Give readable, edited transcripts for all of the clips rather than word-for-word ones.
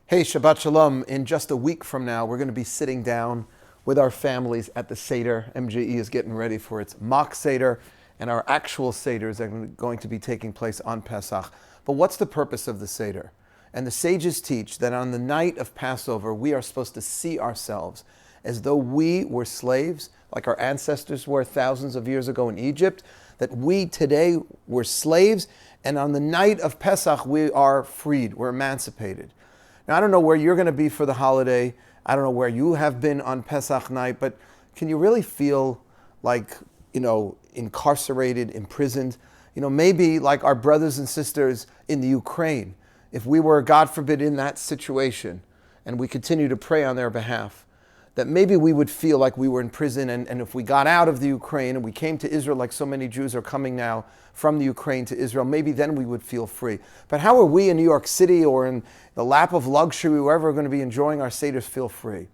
Hey, Shabbat Shalom. In just a week from now, we're going to be sitting down with our families at the Seder. MJE is getting ready for its mock Seder, and our actual Seders are going to be taking place on Pesach. But what's the purpose of the Seder? And the sages teach that on the night of Passover, we are supposed to see ourselves as though we were slaves, like our ancestors were thousands of years ago in Egypt, that we today were slaves, and on the night of Pesach, we are freed, we're emancipated. Now, I don't know where you're going to be for the holiday. I don't know where you have been on Pesach night, but can you really feel like, incarcerated, imprisoned? Maybe like our brothers and sisters in the Ukraine, if we were, God forbid, in that situation, and we continue to pray on their behalf, that maybe we would feel like we were in prison, and if we got out of the Ukraine and we came to Israel, like so many Jews are coming now from the Ukraine to Israel, maybe then we would feel free. But how are we in New York City or in the lap of luxury, wherever we're going to be enjoying our Seders, feel free?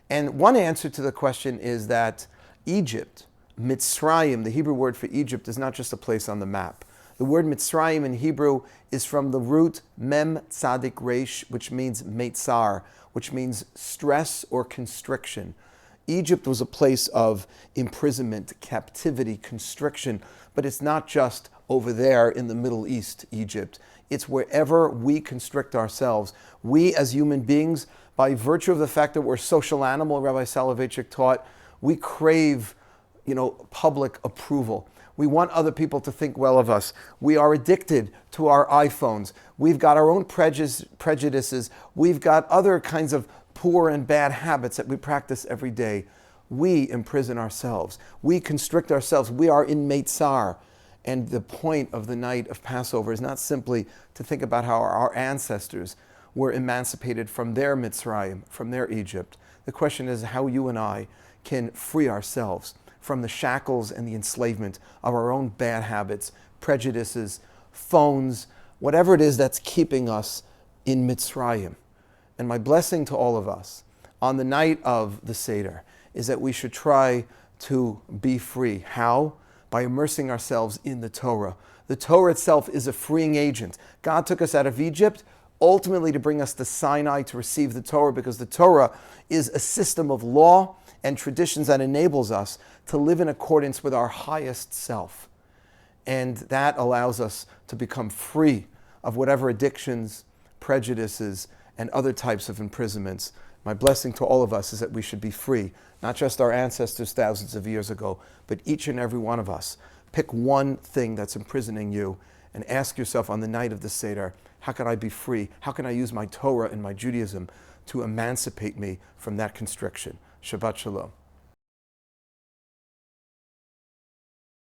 And one answer to the question is that Egypt, Mitzrayim, the Hebrew word for Egypt, is not just a place on the map. The word Mitzrayim in Hebrew is from the root mem tzadik resh, which means meitzar, which means stress or constriction. Egypt was a place of imprisonment, captivity, constriction, but it's not just over there in the Middle East, Egypt. It's wherever we constrict ourselves. We as human beings, by virtue of the fact that we're a social animal, Rabbi Soloveitchik taught, we crave, public approval. We want other people to think well of us. We are addicted to our iPhones. We've got our own prejudices. We've got other kinds of poor and bad habits that we practice every day. We imprison ourselves. We constrict ourselves. We are in Meitzar. And the point of the night of Passover is not simply to think about how our ancestors were emancipated from their Mitzrayim, from their Egypt. The question is how you and I can free ourselves from the shackles and the enslavement of our own bad habits, prejudices, phones, whatever it is that's keeping us in Mitzrayim. And my blessing to all of us on the night of the Seder is that we should try to be free. How? By immersing ourselves in the Torah. The Torah itself is a freeing agent. God took us out of Egypt ultimately to bring us to Sinai to receive the Torah, because the Torah is a system of law and traditions that enables us to live in accordance with our highest self. And that allows us to become free of whatever addictions, prejudices, and other types of imprisonments. My blessing to all of us is that we should be free, not just our ancestors thousands of years ago, but each and every one of us. Pick one thing that's imprisoning you and ask yourself on the night of the Seder, how can I be free? How can I use my Torah and my Judaism to emancipate me from that constriction? Shabbat Shalom.